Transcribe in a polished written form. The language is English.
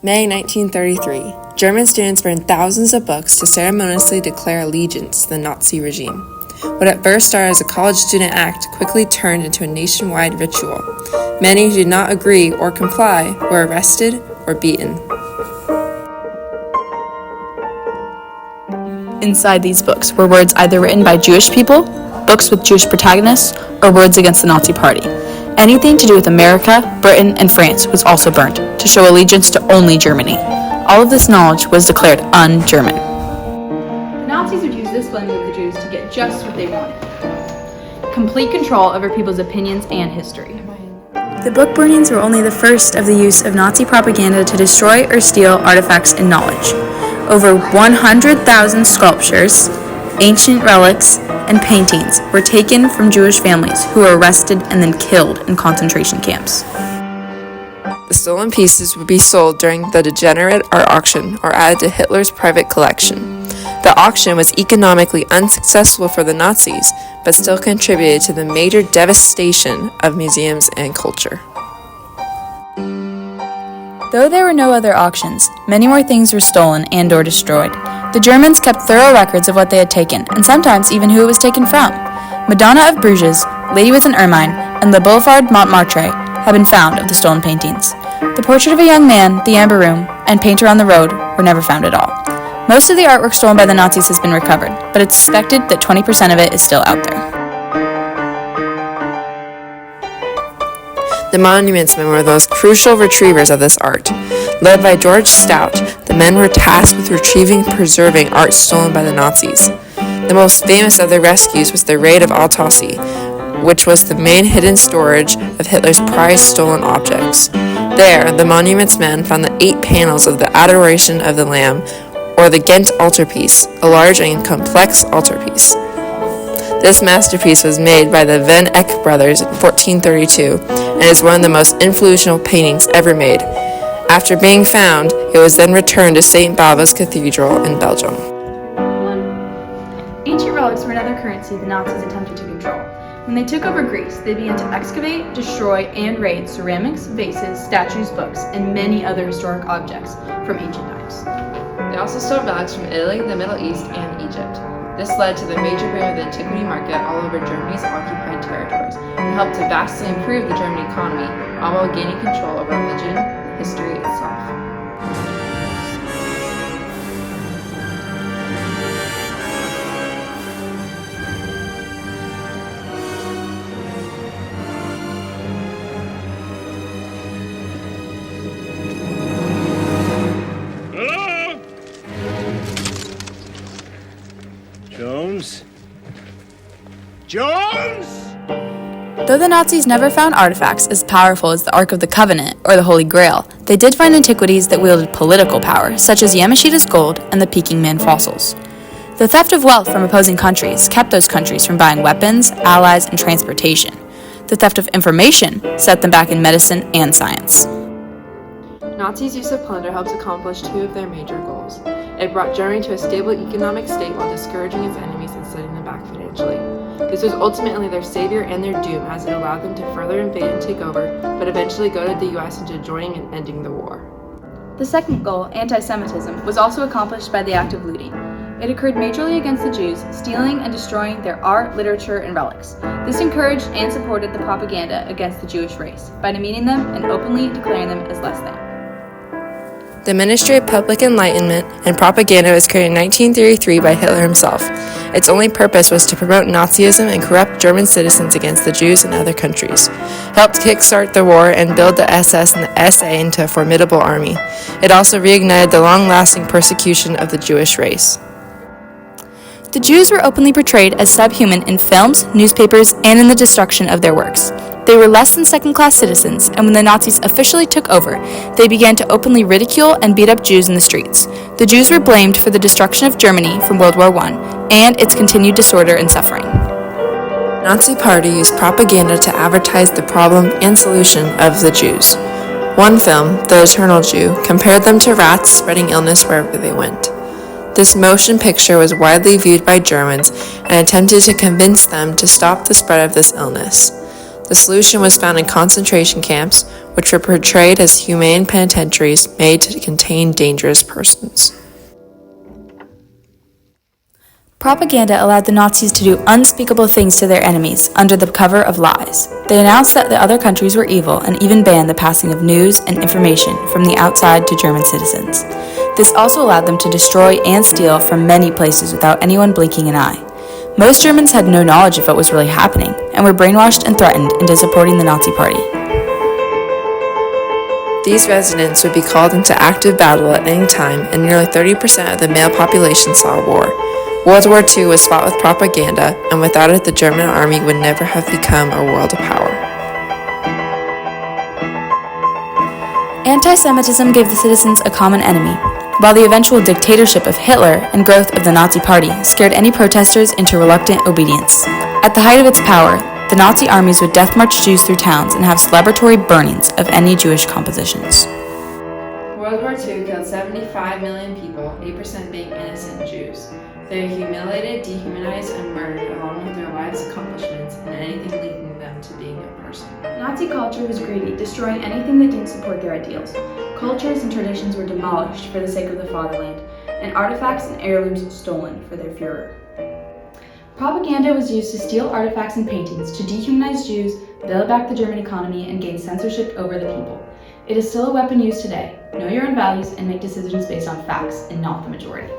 May 1933. German students burned thousands of books to ceremoniously declare allegiance to the Nazi regime. What at first started as a college student act quickly turned into a nationwide ritual. Many who did not agree or comply were arrested or beaten. Inside these books were words either written by Jewish people, books with Jewish protagonists, or words against the Nazi Party. Anything to do with America, Britain, and France was also burnt, to show allegiance to only Germany. All of this knowledge was declared un-German. The Nazis would use this blend of the Jews to get just what they wanted: complete control over people's opinions and history. The book burnings were only the first of the use of Nazi propaganda to destroy or steal artifacts and knowledge. Over 100,000 sculptures, ancient relics, and paintings were taken from Jewish families who were arrested and then killed in concentration camps. The stolen pieces would be sold during the degenerate art auction or added to Hitler's private collection. The auction was economically unsuccessful for the Nazis, but still contributed to the major devastation of museums and culture. Though there were no other auctions, many more things were stolen and/or destroyed. The Germans kept thorough records of what they had taken, and sometimes even who it was taken from. Madonna of Bruges, Lady with an Ermine, and Le Boulevard Montmartre have been found of the stolen paintings. The portrait of a young man, the Amber Room, and Painter on the Road were never found at all. Most of the artwork stolen by the Nazis has been recovered, but it's suspected that 20% of it is still out there. The monuments men were those crucial retrievers of this art. Led by George Stout, the men were tasked with retrieving and preserving art stolen by the Nazis. The most famous of their rescues was the raid of Altaussee, which was the main hidden storage of Hitler's prized stolen objects. There, the monuments men found the 8 panels of the Adoration of the Lamb, or the Ghent altarpiece, a large and complex altarpiece. This masterpiece was made by the Van Eyck brothers in 1432 and is one of the most influential paintings ever made. After being found, it was then returned to St. Bava's Cathedral in Belgium. Ancient relics were another currency the Nazis attempted to control. When they took over Greece, they began to excavate, destroy, and raid ceramics, vases, statues, books, and many other historic objects from ancient times. They also stole relics from Italy, the Middle East, and Egypt. This led to the major boom of the antiquity market all over Germany's occupied territories and helped to vastly improve the German economy, all while gaining control over religion, history itself. Jones? Though the Nazis never found artifacts as powerful as the Ark of the Covenant or the Holy Grail, they did find antiquities that wielded political power, such as Yamashita's gold and the Peking Man fossils. The theft of wealth from opposing countries kept those countries from buying weapons, allies, and transportation. The theft of information set them back in medicine and science. Nazis' use of plunder helped accomplish 2 of their major goals. It brought Germany to a stable economic state while discouraging its enemies and setting them back financially. This was ultimately their savior and their doom, as it allowed them to further invade and take over, but eventually goaded the US into joining and ending the war. The second goal, anti-Semitism, was also accomplished by the act of looting. It occurred majorly against the Jews, stealing and destroying their art, literature, and relics. This encouraged and supported the propaganda against the Jewish race by demeaning them and openly declaring them as less than. The Ministry of Public Enlightenment and Propaganda was created in 1933 by Hitler himself. Its only purpose was to promote Nazism and corrupt German citizens against the Jews and other countries. It helped kickstart the war and build the SS and the SA into a formidable army. It also reignited the long-lasting persecution of the Jewish race. The Jews were openly portrayed as subhuman in films, newspapers, and in the destruction of their works. They were less than second-class citizens, and when the Nazis officially took over, they began to openly ridicule and beat up Jews in the streets. The Jews were blamed for the destruction of Germany from World War I and its continued disorder and suffering. The Nazi Party used propaganda to advertise the problem and solution of the Jews. One film, The Eternal Jew, compared them to rats spreading illness wherever they went. This motion picture was widely viewed by Germans and attempted to convince them to stop the spread of this illness. The solution was found in concentration camps, which were portrayed as humane penitentiaries made to contain dangerous persons. Propaganda allowed the Nazis to do unspeakable things to their enemies under the cover of lies. They announced that the other countries were evil and even banned the passing of news and information from the outside to German citizens. This also allowed them to destroy and steal from many places without anyone blinking an eye. Most Germans had no knowledge of what was really happening and were brainwashed and threatened into supporting the Nazi Party. These residents would be called into active battle at any time, and nearly 30% of the male population saw war. World War II was fought with propaganda, and without it the German army would never have become a world power. Anti-Semitism gave the citizens a common enemy, while the eventual dictatorship of Hitler and growth of the Nazi Party scared any protesters into reluctant obedience. At the height of its power, the Nazi armies would death march Jews through towns and have celebratory burnings of any Jewish compositions. World War II killed 75 million people, 8% being innocent Jews. They were humiliated, dehumanized, and murdered along with their lives' accomplishments and anything linking them to being a person. Nazi culture was greedy, destroying anything that didn't support their ideals. Cultures and traditions were demolished for the sake of the fatherland, and artifacts and heirlooms stolen for their Führer. Propaganda was used to steal artifacts and paintings, to dehumanize Jews, build back the German economy, and gain censorship over the people. It is still a weapon used today. Know your own values and make decisions based on facts and not the majority.